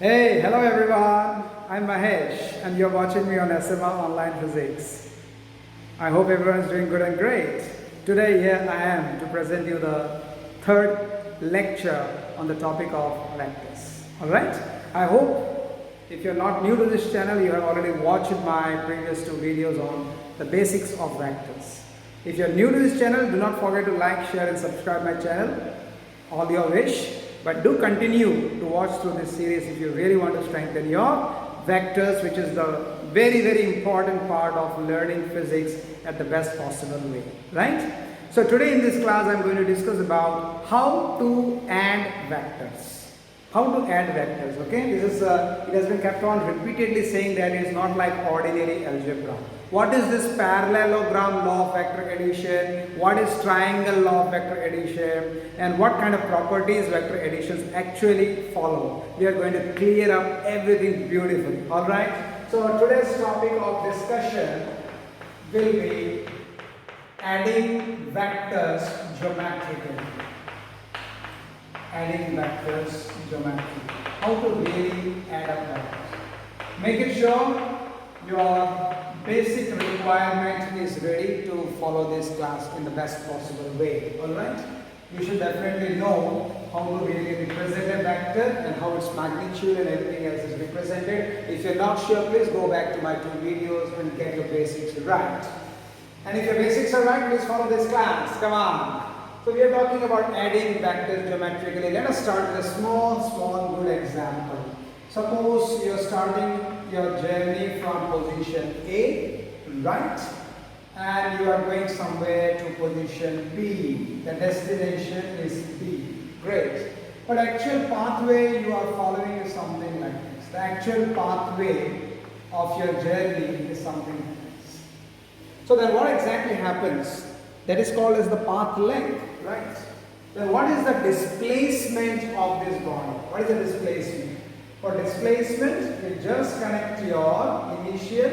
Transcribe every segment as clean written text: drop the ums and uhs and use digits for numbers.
Hey, hello everyone. I'm Mahesh and you're watching me on SMA Online Physics. I hope everyone's doing good and great. Today here I am to present you the third lecture on the topic of vectors. Alright? I hope if you're not new to this channel, you have already watched my previous two videos on the basics of vectors. If you're new to this channel, do not forget to like, share and subscribe my channel. All your wish. But do continue to watch through this series if you really want to strengthen your vectors, which is the very important part of learning physics at the best possible way, right? So today in this class I'm going to discuss about how to add vectors. How to add vectors, okay? This is it has been kept on repeatedly saying that it is not like ordinary algebra. What is this parallelogram law of vector addition? What is triangle law of vector addition? And what kind of properties vector additions actually follow? We are going to clear up everything beautifully, alright? So today's topic of discussion will be adding vectors geometrically. Adding vectors geometrically. How to really add up vectors. Make it sure your basic requirement is ready to follow this class in the best possible way. Alright? You should definitely know how to really represent a vector and how its magnitude and everything else is represented. If you're not sure, please go back to my two videos and get your basics right. And if your basics are right, please follow this class. Come on. So we are talking about adding vectors geometrically. Let us start with a small good example. Suppose you are starting your journey from position A, right? And you are going somewhere to position B. The destination is B. Great. But actual pathway you are following is something like this. The actual pathway of your journey is something like this. So then what exactly happens? That is called as the path length, right? Then what is the displacement of this body? What is the displacement? For displacement, you just connect your initial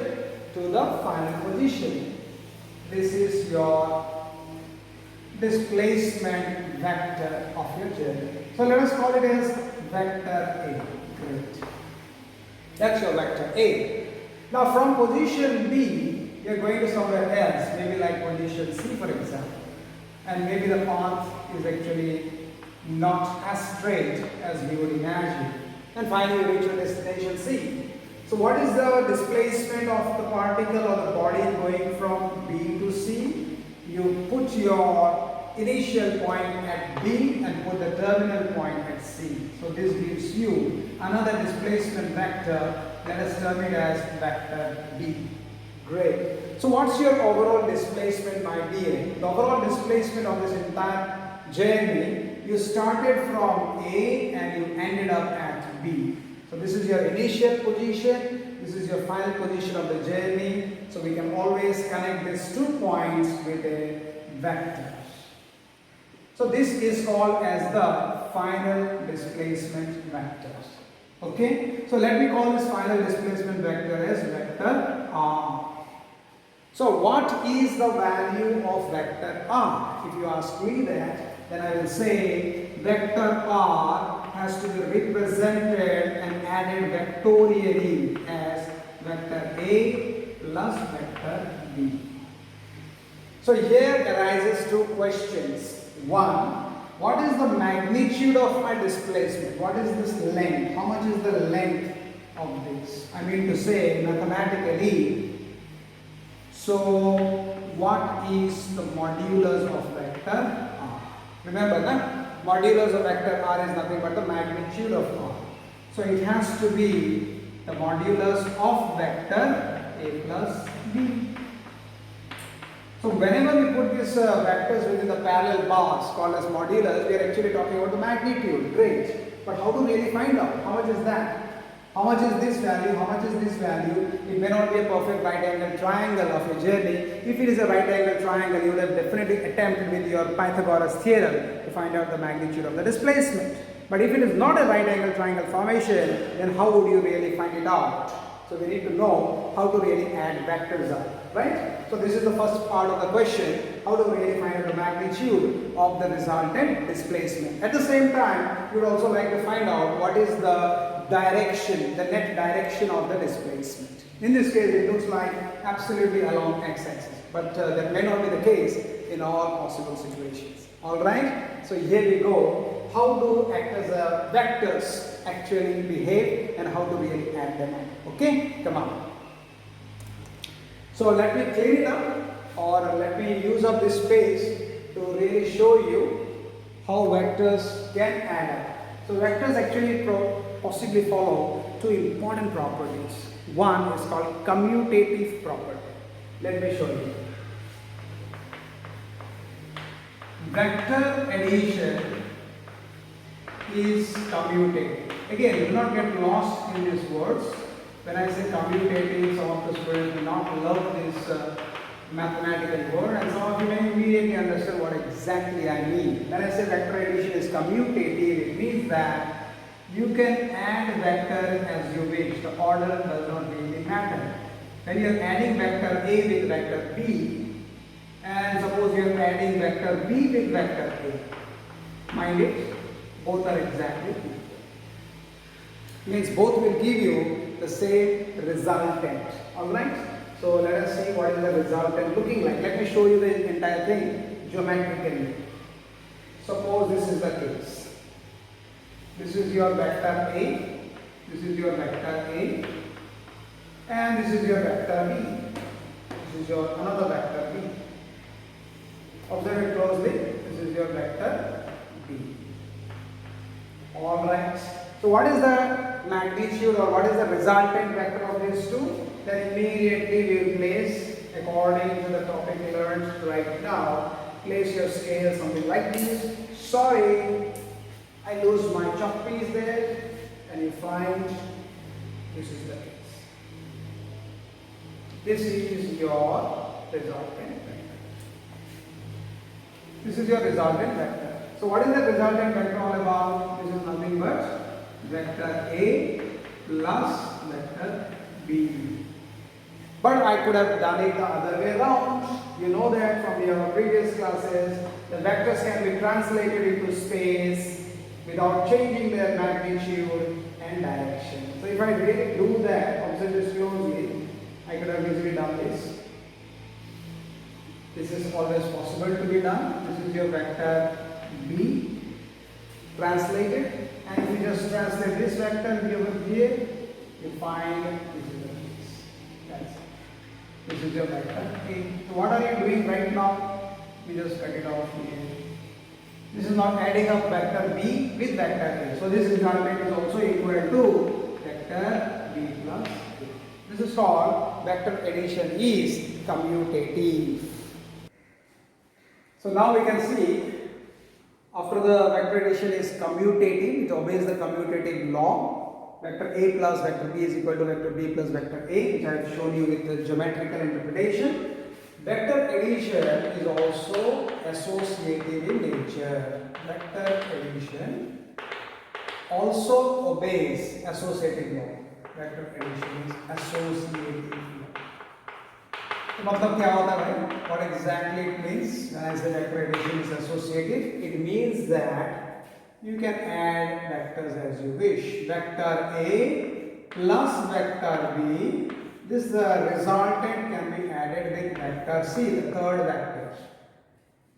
to the final position. This is your displacement vector of your journey. So let us call it as vector A. Great. That's your vector A. Now from position B, you are going to somewhere else, maybe like position C for example. And maybe the path is actually not as straight as we would imagine. And finally you reach your destination C. So what is the displacement of the particle or the body going from B to C? You put your initial point at B and put the terminal point at C. So this gives you another displacement vector. Let us term it as vector B. Great. So what's your overall displacement, my dear? The overall displacement of this entire journey, you started from A and you ended up at B. So this is your initial position, this is your final position of the journey. So we can always connect these 2 points with a vector. So this is called as the final displacement vector. Okay? So let me call this final displacement vector as vector R. So what is the value of vector R? If you ask me that, then I will say vector R has to be represented and added vectorially as vector A plus vector B. So here arises two questions. One, what is the magnitude of my displacement? What is this length? How much is the length of this? I mean to say mathematically. So what is the modulus of vector R? Remember that modulus of vector R is nothing but the magnitude of R. So it has to be the modulus of vector A plus B. So whenever we put these vectors within the parallel bars called as modulus, we are actually talking about the magnitude. Great. But how to really find out? How much is that? How much is this value? How much is this value? It may not be a perfect right angle triangle of your journey. If it is a right angle triangle, you would have definitely attempted with your Pythagoras theorem to find out the magnitude of the displacement. But if it is not a right angle triangle formation, then how would you really find it out? So we need to know how to really add vectors up, right? So this is the first part of the question, how to really find out the magnitude of the resultant displacement. At the same time, you would also like to find out what is the direction, the net direction of the displacement. In this case, it looks like absolutely along x-axis, but that may not be the case in all possible situations. All right. So here we go. How do vectors actually behave and how do we add them up? Okay. Come on. So let me clean it up, or let me use up this space to really show you how vectors can add up. So vectors actually possibly follow two important properties. One is called commutative property. Let me show you. Vector addition is commutative. Again, do not get lost in these words. When I say commutative, some of the students do not love this mathematical word, and some of you may immediately understand what exactly I mean. When I say vector addition is commutative, it means that you can add vectors as you wish. The order does not really matter. When you are adding vector A with vector B, and suppose you are adding vector B with vector A, mind it, both are exactly equal. Means both will give you the same resultant. Alright? So let us see what is the resultant looking like. Let me show you the entire thing geometrically. Suppose this is the case. This is your vector A, this is your vector A, and this is your vector B. This is your another vector B. Observe it closely. This is your vector B. Alright. So what is the magnitude or what is the resultant vector of these two? Then immediately we will place according to the topic learned right now. Place your scale something like this. Sorry, I lose my chalk piece there, and you find this is the case. This is your resultant vector. This is your resultant vector. So what is the resultant vector all about? This is nothing but vector A plus vector B. But I could have done it the other way around. You know that from your previous classes, the vectors can be translated into space without changing their magnitude and direction. So if I really do that, observe this closely, I could have easily done this. This is always possible to be done. This is your vector B translated, and if you just translate this vector over here, you find this is the case. That's it. This is your vector A. So what are you doing right now? We just cut it off here. This is not adding up vector B with vector A. So this resultant is also equal to vector B plus A. This is called vector addition is commutative. So now we can see after the vector addition is commutative, it obeys the commutative law. Vector A plus vector B is equal to vector B plus vector A, which I have shown you with the geometrical interpretation. Vector addition is also associative in nature. Vector addition also obeys associative law. Vector addition is associative law. तो मतलब क्या होता है भाई? What exactly it means when I say vector addition is associative? It means that you can add vectors as you wish. Vector A plus vector B. This resultant can be added with vector C, the third vector.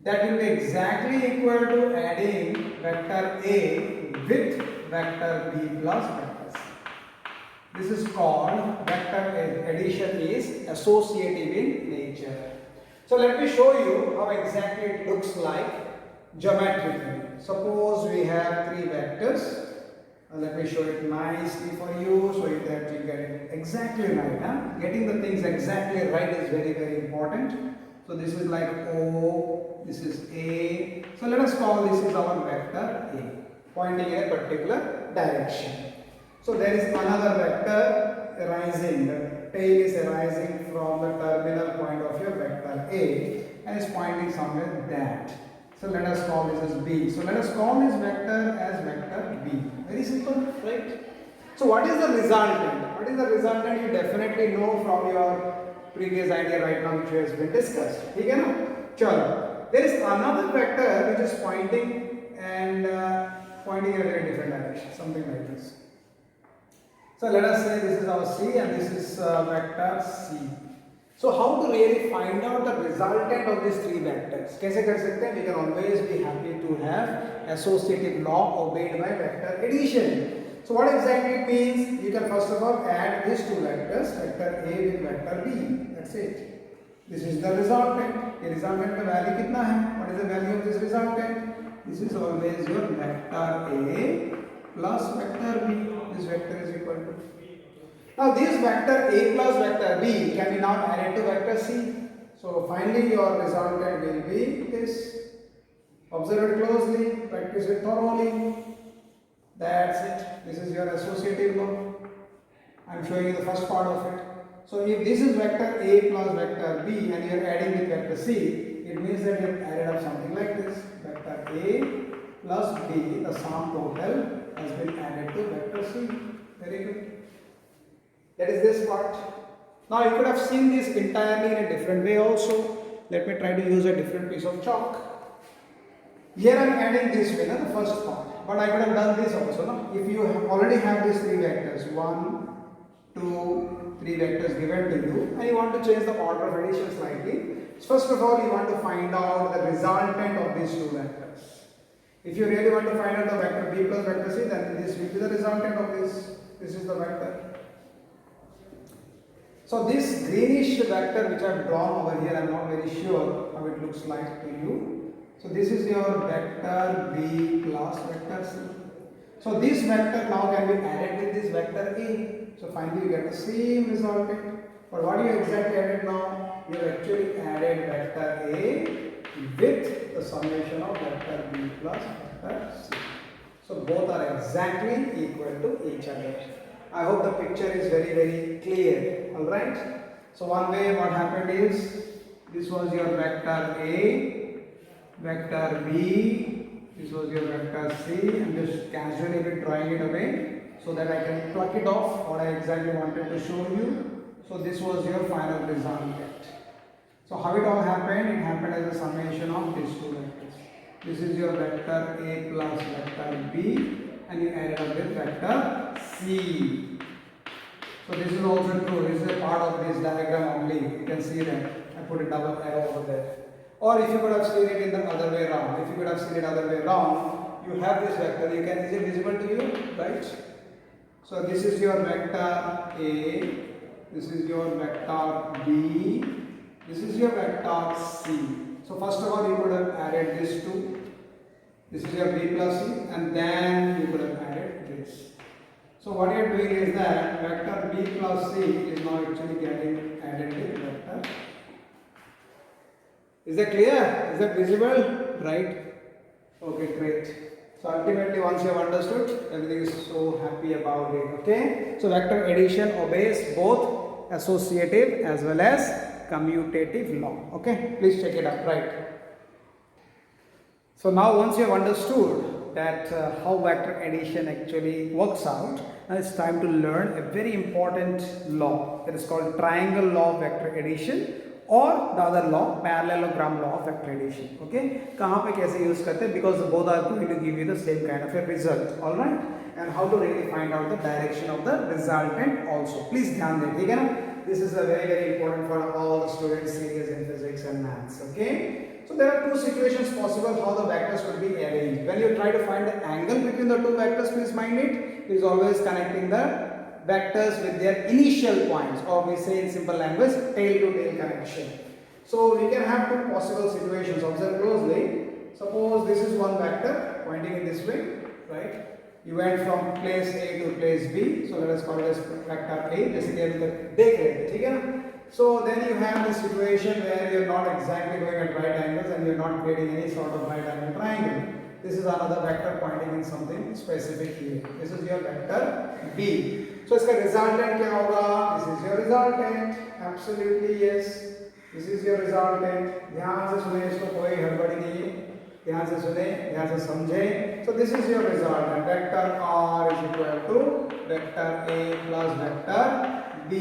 That will be exactly equal to adding vector A with vector B plus vector C. This is called vector addition is associative in nature. So let me show you how exactly it looks like geometrically. Suppose we have three vectors. Let me show it nicely for you so that you get it exactly right. Huh? Getting the things exactly right is very, very important. So this is like O, this is A. So let us call this is our vector A, pointing in a particular direction. So there is another vector arising, the tail is arising from the terminal point of your vector A and is pointing somewhere that. So let us call this as B. So let us call this vector as vector B. Very simple, right? So what is the resultant? What is the resultant? You definitely know from your previous idea right now which has been discussed. Okay, no? Sure. There is another vector which is pointing and pointing in a very different direction, something like this. So let us say this is our C and this is vector C. So how to really find out the resultant of these three vectors? कैसे कर सकते हैं? We can always be happy to have associative law obeyed by vector addition. So what exactly it means? You can first of all add these two vectors, vector A with vector B. That's it. This is the resultant. ये resultant का value कितना है? What is the value of this resultant? This is always your vector A plus vector B. This vector is equal to. Now this vector A plus vector B can be now added to vector C. So finally your resultant will be this. Observe it closely, practice it thoroughly. That's it. This is your associative law. I am showing you the first part of it. So if this is vector A plus vector B and you are adding with vector C, it means that you have added up something like this. Vector A plus B, the sum total has been added to vector C. Very good. That is this part. Now you could have seen this entirely in a different way also. Let me try to use a different piece of chalk. Here I am adding this way, the first part. But I could have done this also. No? If you already have these three vectors, 1, 2, 3 vectors given to you, and you want to change the order of addition slightly. First of all, you want to find out the resultant of these two vectors. If you really want to find out the vector B plus vector C, then this will be the resultant of this. This is the vector. So this greenish vector which I have drawn over here, I am not very sure how it looks like to you. So this is your vector B plus vector C. So this vector now can be added with this vector A. So finally you get the same resultant. But what you exactly added now? You have actually added vector A with the summation of vector B plus vector C. So both are exactly equal to each other. I hope the picture is very, very clear. Alright. So one way what happened is, this was your vector A, vector B, this was your vector C. I'm just casually drawing it away so that I can pluck it off what I exactly wanted to show you. So this was your final resultant. So how it all happened? It happened as a summation of these two vectors. This is your vector A plus vector B and you added up with vector C. So this is also true. This is a part of this diagram only. You can see that I put a double arrow over there. Or if you could have seen it in the other way around, if you could have seen it other way around, you have this vector. You can, is it visible to you? Right? So this is your vector A, this is your vector B, this is your vector C. So first of all you could have added these two. This is your B plus C and then you could have added this. So what you are doing is that vector B plus C is now actually getting added with vector. Is that clear? Is that visible? Right? Okay, great. So ultimately once you have understood, everything is so happy about it. Okay? So vector addition obeys both associative as well as commutative law. Okay? Please check it out. Right? So now once you have understood that how vector addition actually works out, now it's time to learn a very important law that is called triangle law of vector addition or the other law, parallelogram law of vector addition. Okay, कहाँ पे कैसे use करते हैं? Because both are going to give you the same kind of a result. All right, and how to really find out the direction of the resultant also. Please ध्यान दें, ठीक है ना? This is a very, very important for all the students serious in physics and maths. Okay. So there are two situations possible how the vectors could be arranged. When you try to find the angle between the two vectors, please mind it is always connecting the vectors with their initial points, or we say in simple language tail to tail connection. So we can have two possible situations. Observe closely. Suppose this is one vector pointing in this way, right? You went from place A to place B. So let us call it as vector A. So then you have the situation where you are not exactly going at right angles and you are not creating any sort of right angle triangle. This is another vector pointing in something specific here. This is your vector B. So इसका resultant क्या होगा? This is your resultant. Absolutely yes. This is your resultant. ध्यान से सुने, इसको कोई हड़बड़ी नहीं है. ध्यान से सुने, ध्यान से समझे. So this is your resultant. Vector R is equal to vector A plus vector B.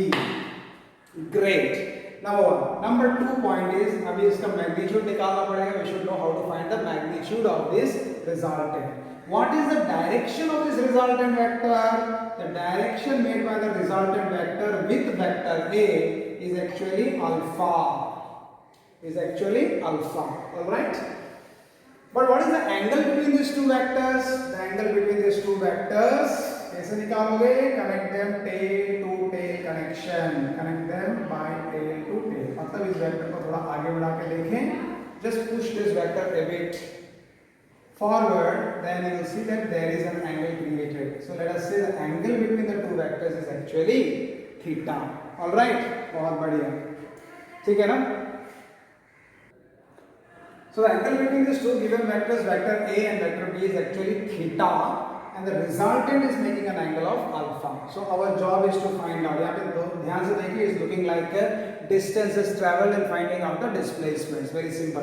Great. Number one. Number 2 point is अभी इसका magnitude निकालना पड़ेगा. We should know how to find the magnitude of this resultant. What is the direction of this resultant vector? The direction made by the resultant vector with vector A is actually alpha. Alright? But what is the angle between these two vectors? The angle between these two vectors, कैसे निकालोगे? Connect them tail to tail connection. Connect them by tail to tail. मतलब इस vector को थोड़ा आगे बढ़ा के देखें. Just push this vector a bit forward, then you will see that there is an angle created. So let us say the angle between the two vectors is actually theta. All right? बहुत बढ़िया. ठीक है ना? So the angle between these two given vectors, vector A and vector B, is actually theta, and the resultant is making an angle of alpha. So our job is to find out. यहाँ पे ध्यान से देखिए, is looking like distances traveled and finding out the displacements. Very simple.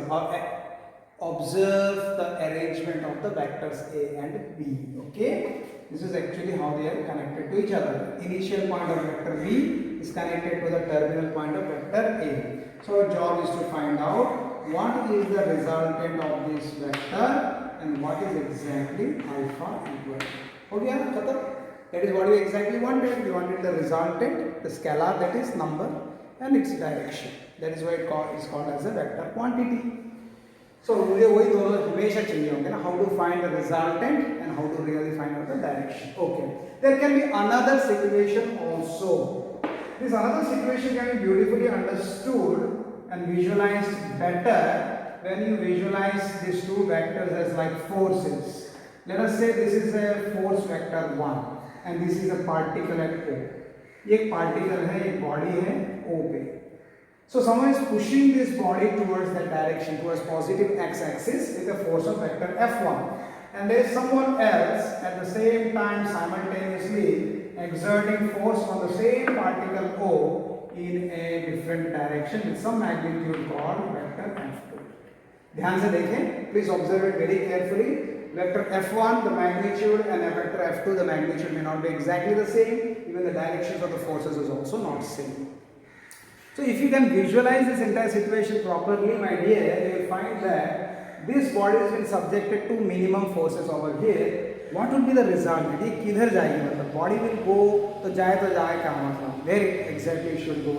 Observe the arrangement of the vectors A and B. Okay, this is actually how they are connected to each other. Initial point of vector B is connected to the terminal point of vector A. So our job is to find out what is the resultant of this vector and what is exactly alpha equal. Okay, that is what we exactly wanted. We wanted the resultant, the scalar, that is number, and its direction. That is why it is called as a vector quantity. So मुझे वही दोनों हमेशा चाहिए होंगे ना, how to find the resultant and how to really find out the direction. Okay, there can be another situation also. This another situation can be beautifully understood and visualized better when you visualize these two vectors as like forces. Let us say this is a force vector 1 and this is a particle at O. ये एक particle है, एक body है O पे. So someone is pushing this body towards that direction, towards positive x-axis with a force of vector F1, and there is someone else at the same time simultaneously exerting force on the same particle O in a different direction with some magnitude called vector F2. ध्यान से देखें, please observe it very carefully. Vector F1, the magnitude, and vector F2, the magnitude may not be exactly the same. Even the directions of the forces is also not same. So if you can visualize this entire situation properly, my dear, you will find that this body has been subjected to minimum forces over here. What would be the result? ये किधर जाएगी? मतलब body will go, तो जाए क्या मतलब? Where exactly it should go?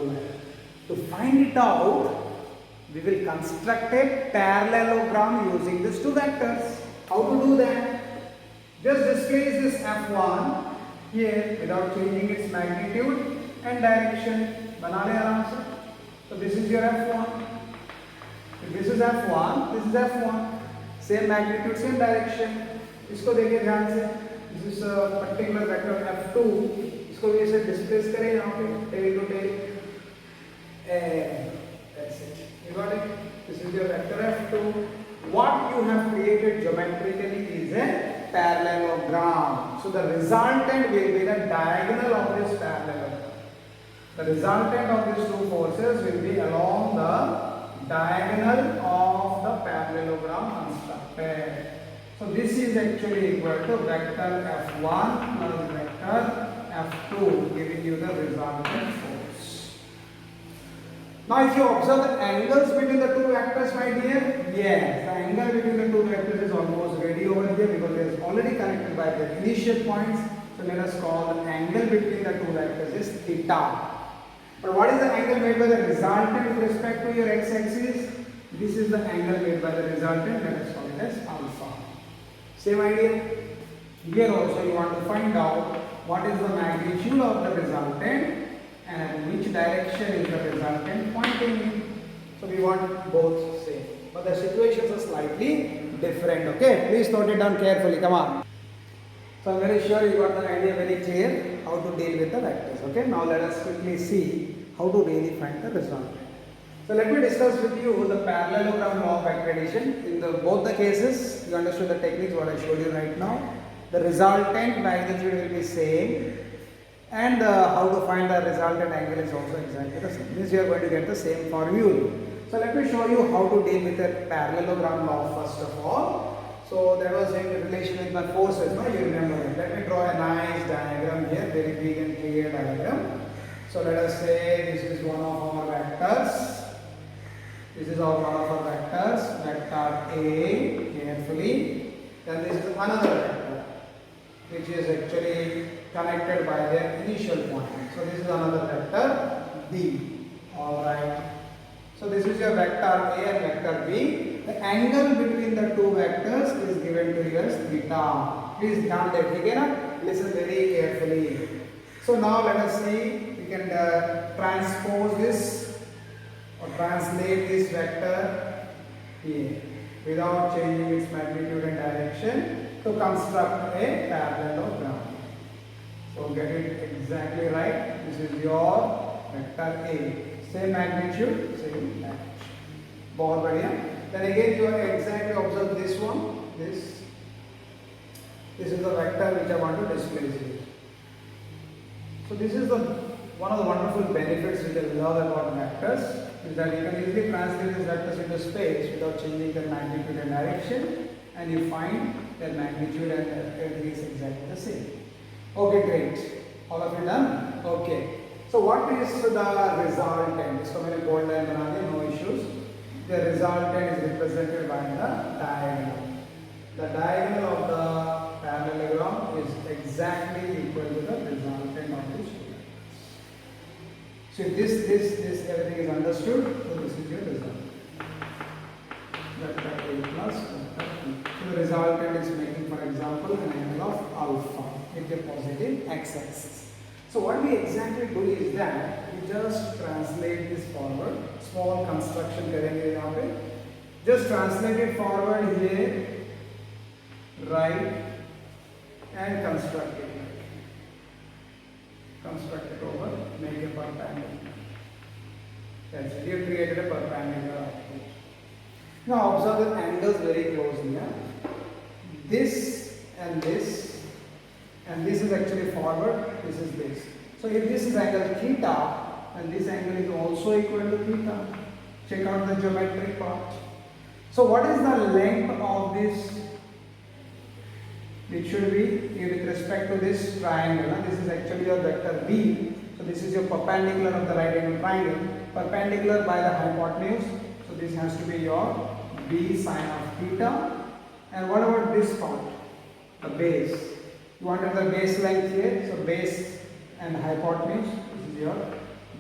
To find it out, we will construct a parallelogram using these two vectors. How to do that? Just displace this F1 here without changing its magnitude and direction. बना ले आराम से. So this is your F1. If this is F1, this is F1. Same magnitude, same direction. इसको देखिए ध्यान से. This is a particular vector F2. इसको भी ऐसे displace करें यहाँ पे tail to tail. That's it. You got it? This is your vector F2. What you have created geometrically is a parallelogram. So the resultant will be the diagonal of this parallelogram. The resultant of these two forces will be along the diagonal of the parallelogram constructed. So this is actually equal to vector F1 plus vector F2, giving you the resultant force. Now if you observe the angles between the two vectors, my dear, yes, the angle between the two vectors is almost ready over here because it is already connected by the initial points. So let us call the angle between the two vectors is theta. But what is the angle made by the resultant with respect to your x-axis? This is the angle made by the resultant, let us call it as alpha. Same idea. Here also you want to find out what is the magnitude of the resultant and which direction is the resultant pointing in. So we want both same. But the situations are slightly different. Okay, please note it down carefully. Come on. So I'm very sure you got the idea very clear how to deal with the vectors. Okay, now let us quickly see how to really find the resultant. So let me discuss with you the parallelogram law of vector addition. In both the cases, you understood the techniques what I showed you right now. The resultant magnitude will be same, and how to find the resultant angle is also exactly the same. Means you are going to get the same formula. So let me show you how to deal with the parallelogram law first of all. So that was in relation with my forces, no? You remember it. Let me draw a nice diagram here, very big and clear diagram. So let us say this is one of our vectors. This is one of our vectors, vector A, carefully. Then this is another vector. which is actually connected by their initial point. So this is another vector B. Alright. So this is your vector A and vector B. The angle between the two vectors is given to you as theta. Please ध्यान दें, ठीक है ना? Listen very carefully. So now let us see. We can transpose this or translate this vector here without changing its magnitude and direction to construct a parallelogram. So get it exactly right. This is your vector A. Same magnitude, same direction. बहुत बढ़िया. Then again you are exactly observe this one. This is the vector which I want to display here. So this is one of the wonderful benefits which I love about vectors, is that you can easily translate these vectors into space without changing their magnitude and direction, and you find their magnitude and everything is exactly the same. Okay, great. All of you done? Okay. So what is the resultant? इसको मैंने bold line बना दिया, no issues. The resultant is represented by the diagonal. The diagonal of the parallelogram is exactly equal to the resultant of this two vectors. So this everything is understood. So this is your result. Vector A plus vector B. So the resultant is making, for example, an angle of alpha with a positive x-axis. So what we exactly do is that we just translate this forward. Small construction करेंगे यहाँ पे. Just translate it forward here, right, and construct it. Construct it over, make a perpendicular. That's it. You created a perpendicular object. Now observe the angles very closely. Yeah? This and this, and this is actually forward. This is this. So if this is angle theta, and this angle is also equal to theta. Check out the geometric part. So what is the length of this? It should be with respect to this triangle. This is actually your vector B. So this is your perpendicular of the right angle triangle. Perpendicular by the hypotenuse. So this has to be your B sine of theta. And what about this part? The base. You wanted the base length here. So base and hypotenuse. This is your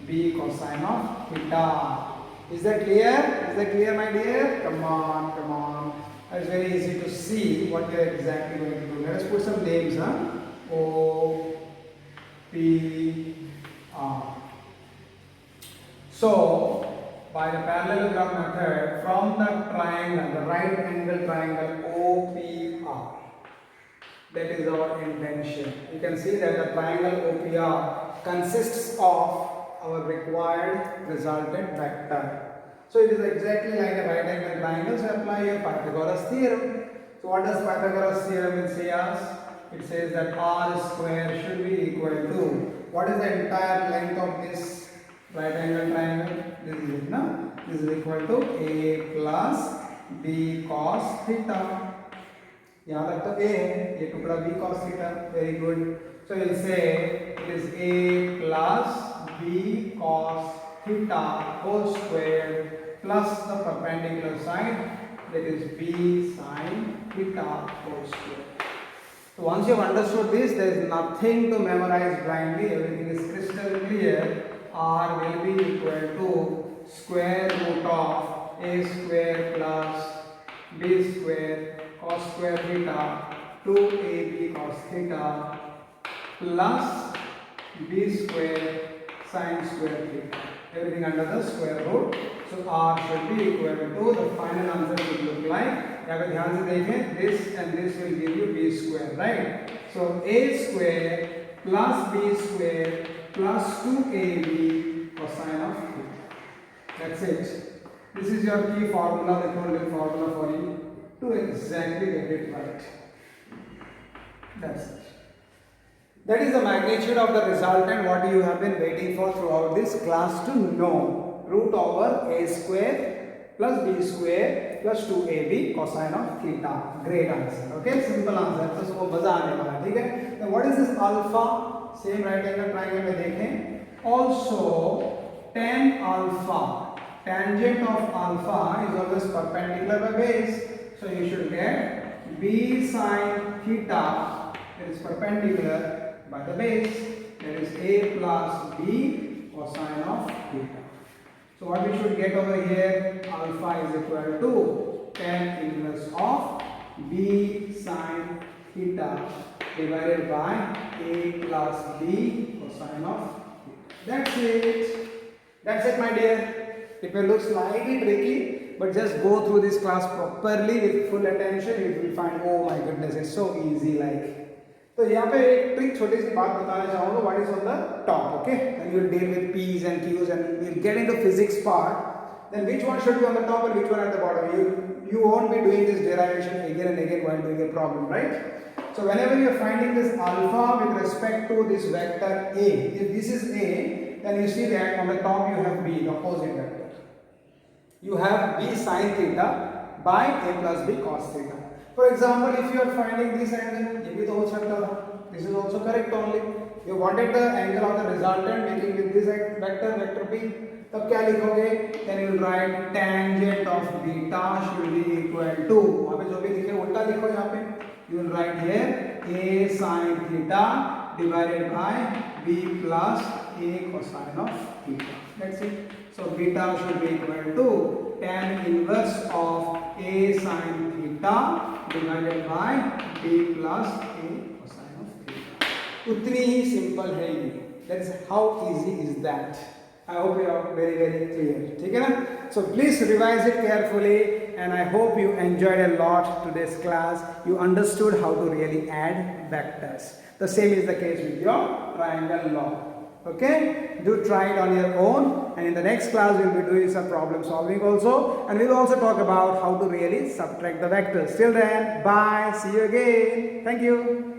B cosine of theta. Is that clear? Is that clear, my dear? Come on, come on. It's very easy to see what you are exactly going to do. Let us put some names, huh? O, P, R. So, by the parallelogram method, from the triangle, the right angle triangle OPR, that is our intention. You can see that the triangle OPR consists of our required resultant vector. So it is exactly like a right angle triangle. So apply your Pythagoras theorem. So what does Pythagoras theorem say us? It says that r square should be equal to, what is the entire length of this right angle triangle? This is it, no? This is equal to a plus b cos theta. यहाँ तक तो a है, ये टुकड़ा b cos theta. Very good. So we'll say it is a plus b cos theta whole square plus the perpendicular side, that is b sin theta whole square. So once you have understood this, there is nothing to memorize blindly. Everything is crystal clear. R will be equal to square root of a square plus b square cos square theta 2ab cos theta plus b square sin square theta. Everything under the square root. So r should be equal to, the final answer will look like, यहाँ पे ध्यान से देखें, this and this will give you b square, right? So a square plus b square plus 2ab cosine of theta. That's it. This is your key formula, the golden formula for you to exactly get it right. That's it. That is the magnitude of the resultant, what you have been waiting for throughout this class to know. Root over a square plus b square plus 2ab cosine of theta. Great answer. Okay, simple answer. तो सबको मजा आने वाला, ठीक है? Now what is this alpha? Same right angle triangle में देखें. Also tan alpha, tangent of alpha is always perpendicular by base. So you should get b sine theta that is perpendicular by the base, that is a plus b cosine of theta. So what we should get over here, alpha is equal to tan inverse of b sine theta divided by a plus b cosine of theta. That's it. That's it, my dear. It will look slightly tricky, but just go through this class properly with full attention. You will find, oh my goodness, it's so easy. Like, तो यहाँ पे एक trick छोटी सी बात बताना चाहूँगा. What is on the top? Okay, and you will deal with p's and q's and we'll get into physics part. Then which one should be on the top and which one at the bottom? You won't be doing this derivation again and again while doing a problem, right? So whenever you are finding this alpha with respect to this vector a, if this is a, then you see that on the top you have b, the opposite vector. You have b sine theta by a plus b cos theta. For example, if you are finding this angle, this is also correct only. You wanted the angle of the resultant making with this vector b. तब क्या लिखोगे? Then you will write tangent of beta should be equal to, वहाँ पे जो भी लिखे उल्टा लिखो यहाँ पे. You will write here a sine theta divided by b plus a cosine of theta. That's it. So beta should be equal to tan inverse of a sine theta divided by b plus a cosine of theta. उतनी ही simple है ये. That is how easy is that. I hope you are very clear. ठीक है ना? So please revise it carefully, and I hope you enjoyed a lot today's class. You understood how to really add vectors. The same is the case with your triangle law. Okay? Do try it on your own, and in the next class we'll be doing some problem solving also, and we'll also talk about how to really subtract the vectors. Till then, bye. See you again. Thank you.